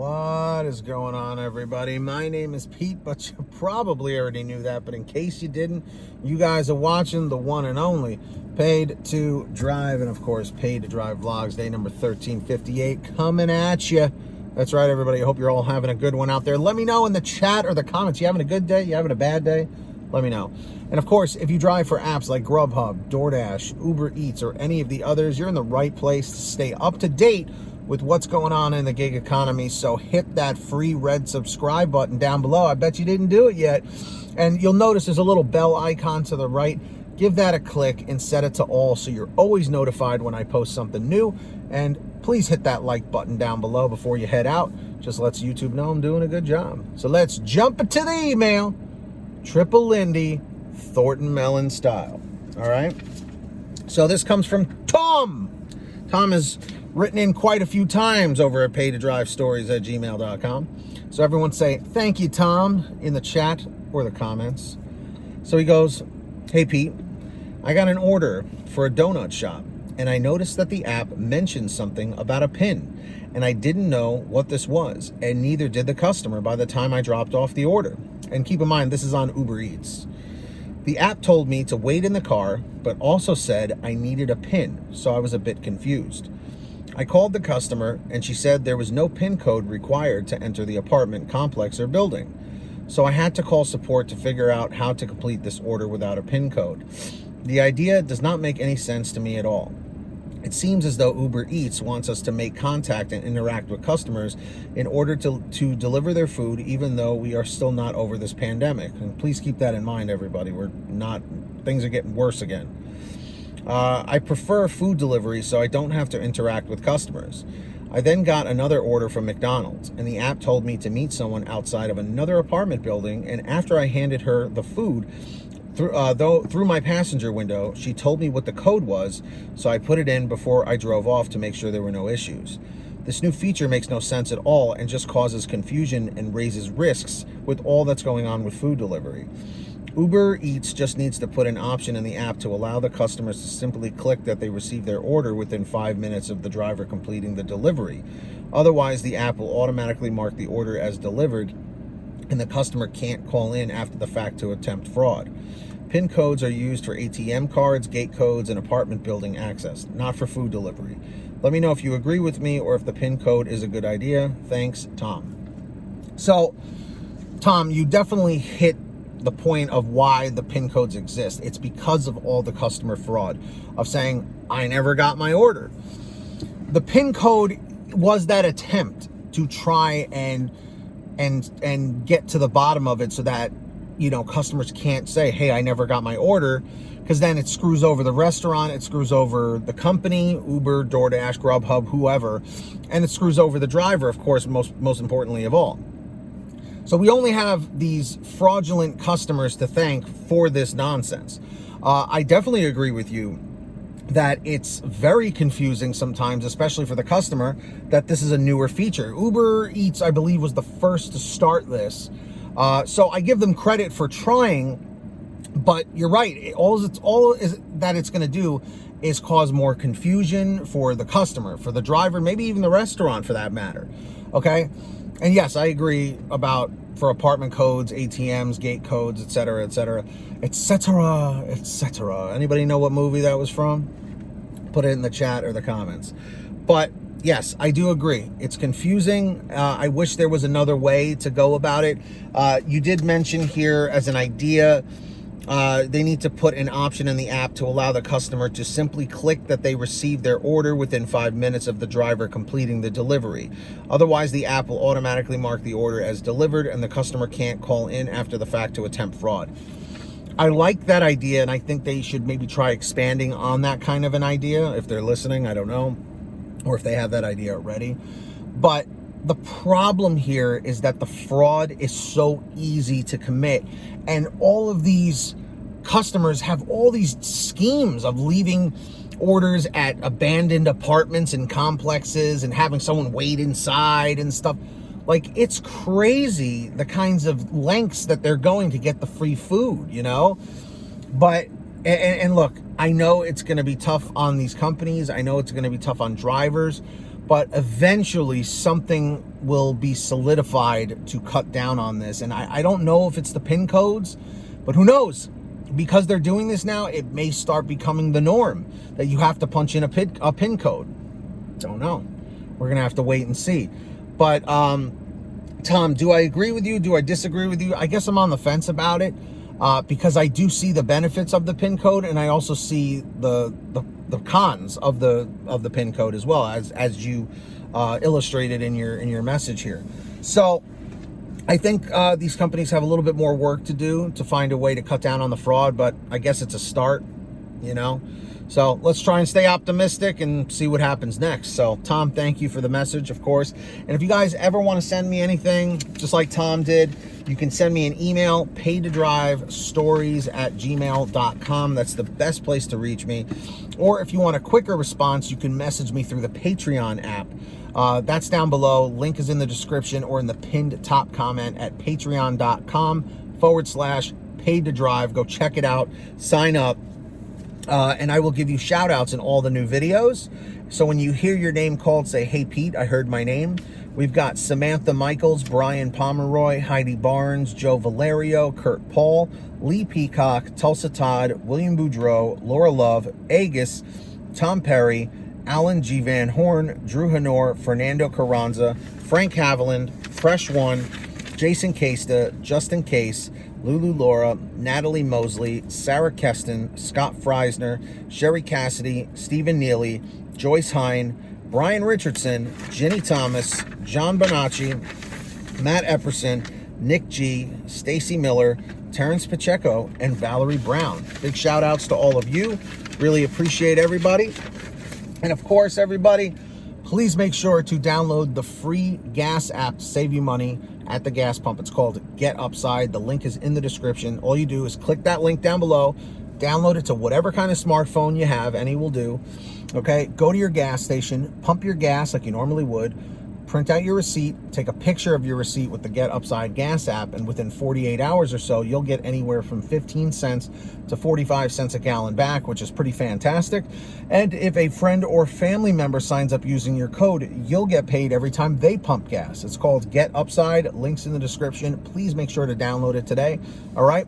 What is going on, everybody? My name is Pete, but you probably already knew that. But in case you didn't, you guys are watching the one and only Paid to Drive, and of course, Paid to Drive Vlogs, day number 1358, coming at you. That's right, everybody. I hope you're all having a good one out there. Let me know in the chat or the comments. You having a good day? You having a bad day? Let me know. And of course, if you drive for apps like Grubhub, DoorDash, Uber Eats, or any of the others, you're in the right place to stay up to date with what's going on in the gig economy. So hit that free red subscribe button down below. I bet you didn't do it yet. And you'll notice there's a little bell icon to the right. Give that a click and set it to all so you're always notified when I post something new. And please hit that like button down below before you head out. Just lets YouTube know I'm doing a good job. So let's jump into the email. Triple Lindy, Thornton Mellon style. All right. So this comes from Tom. Tom has written in quite a few times over at paytodrivestories@gmail.com. So everyone say, thank you, Tom, in the chat or the comments. So he goes, hey, Pete, I got an order for a donut shop, and I noticed that the app mentioned something about a pin, and I didn't know what this was, and neither did the customer by the time I dropped off the order. And keep in mind, this is on Uber Eats. The app told me to wait in the car, but also said I needed a pin, so I was a bit confused. I called the customer, and she said there was no PIN code required to enter the apartment complex or building. So I had to call support to figure out how to complete this order without a PIN code. The idea does not make any sense to me at all. It seems as though Uber Eats wants us to make contact and interact with customers in order to deliver their food, even though we are still not over this pandemic. And please keep that in mind, everybody. Things are getting worse again. I prefer food delivery so I don't have to interact with customers. I then got another order from McDonald's, and the app told me to meet someone outside of another apartment building, and after I handed her the food through my passenger window, she told me what the code was, so I put it in before I drove off to make sure there were no issues. This new feature makes no sense at all and just causes confusion and raises risks with all that's going on with food delivery. Uber Eats just needs to put an option in the app to allow the customers to simply click that they received their order within 5 minutes of the driver completing the delivery. Otherwise, the app will automatically mark the order as delivered, and the customer can't call in after the fact to attempt fraud. PIN codes are used for ATM cards, gate codes, and apartment building access, not for food delivery. Let me know if you agree with me or if the PIN code is a good idea. Thanks, Tom. So, Tom, you definitely hit the point of why the PIN codes exist. It's because of all the customer fraud of saying, I never got my order. The PIN code was that attempt to try and get to the bottom of it so that, customers can't say, hey, I never got my order, because then it screws over the restaurant, it screws over the company, Uber, DoorDash, Grubhub, whoever, and it screws over the driver, of course, most importantly of all. So we only have these fraudulent customers to thank for this nonsense. I definitely agree with you that it's very confusing sometimes, especially for the customer, that this is a newer feature. Uber Eats, I believe, was the first to start this. So I give them credit for trying, but you're right. All that it's going to do is cause more confusion for the customer, for the driver, maybe even the restaurant for that matter. Okay? And yes, I agree for apartment codes, ATMs, gate codes, etc., etc., etc., etc. Anybody know what movie that was from? Put it in the chat or the comments. But yes, I do agree. It's confusing. I wish there was another way to go about it. You did mention here as an idea, they need to put an option in the app to allow the customer to simply click that they received their order within 5 minutes of the driver completing the delivery. Otherwise, the app will automatically mark the order as delivered, and the customer can't call in after the fact to attempt fraud. I like that idea, and I think they should maybe try expanding on that kind of an idea. If they're listening, I don't know, or if they have that idea already. But the problem here is that the fraud is so easy to commit, and all of these customers have all these schemes of leaving orders at abandoned apartments and complexes and having someone wait inside and stuff. Like, it's crazy the kinds of lengths that they're going to get the free food, But, and look, I know it's going to be tough on these companies. I know it's going to be tough on drivers, but eventually something will be solidified to cut down on this. And I don't know if it's the PIN codes, but who knows? Because they're doing this now, it may start becoming the norm that you have to punch in a PIN code. Don't know. We're going to have to wait and see. But, Tom, do I agree with you? Do I disagree with you? I guess I'm on the fence about it, because I do see the benefits of the PIN code, and I also see the cons of the PIN code as well, as you illustrated in your message here. So I think these companies have a little bit more work to do to find a way to cut down on the fraud, but I guess it's a start, you know. So let's try and stay optimistic and see what happens next. So Tom, thank you for the message, of course. And if you guys ever want to send me anything, just like Tom did, you can send me an email, paidtodrivestories@gmail.com. That's the best place to reach me. Or if you want a quicker response, you can message me through the Patreon app. That's down below. Link is in the description or in the pinned top comment at patreon.com/paidtodrive. Go check it out. Sign up. And I will give you shout outs in all the new videos. So when you hear your name called, say, "Hey Pete, I heard my name." We've got Samantha Mikles, Brian Pomeroy, Heidi Barnes, Joe Valerio, Kurt Paul, Lee Peacock, Tulsa Todd, William Boudreau, Laura Love, Agus, Tom Perry, Alan G. Van Horn, Drew Hanor, Fernando Carranza, Frank Haviland, Fresh One, Jason Casta, Justin Case, Lulu Laura, Natalie Mosley, Sarah Keston, Scott Freisner, Sherry Cassidy, Stephen Neely, Joyce Hine, Brian Richardson, Jenny Thomas, John Bonacci, Matt Epperson, Nick G, Stacy Miller, Terrence Pacheco, and Valerie Brown. Big shout outs to all of you. Really appreciate everybody. And of course, everybody, please make sure to download the free gas app to save you money at the gas pump. It's called Get Upside. The link is in the description. All you do is click that link down below, download it to whatever kind of smartphone you have, any will do. Okay, go to your gas station, pump your gas like you normally would, print out your receipt, take a picture of your receipt with the Get Upside gas app, and within 48 hours or so, you'll get anywhere from 15 cents to 45 cents a gallon back, which is pretty fantastic. And if a friend or family member signs up using your code, you'll get paid every time they pump gas. It's called Get Upside. Links in the description. Please make sure to download it today. All right.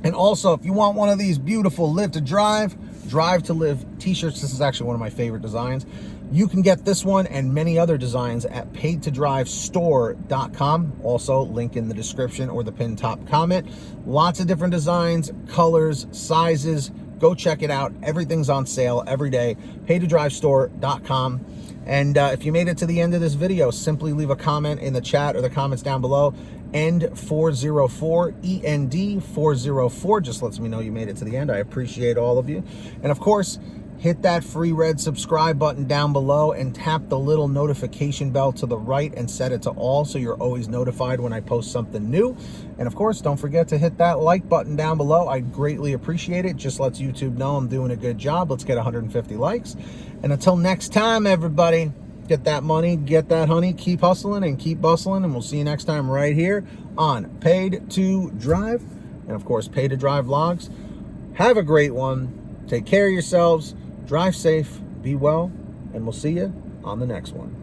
And also, if you want one of these beautiful Live to Drive, Drive to Live t-shirts, this is actually one of my favorite designs. You can get this one and many other designs at paidtodrivestore.com. Also, link in the description or the pinned top comment. Lots of different designs, colors, sizes. Go check it out. Everything's on sale every day. paidtodrivestore.com. And if you made it to the end of this video, simply leave a comment in the chat or the comments down below. END404, END404, just lets me know you made it to the end. I appreciate all of you. And of course, hit that free red subscribe button down below and tap the little notification bell to the right and set it to all so you're always notified when I post something new. And of course, don't forget to hit that like button down below. I'd greatly appreciate it. Just lets YouTube know I'm doing a good job. Let's get 150 likes. And until next time, everybody, get that money, get that honey, keep hustling and keep bustling, and we'll see you next time right here on Paid to Drive, and of course, Paid to Drive Vlogs. Have a great one. Take care of yourselves. Drive safe. Be well. And we'll see you on the next one.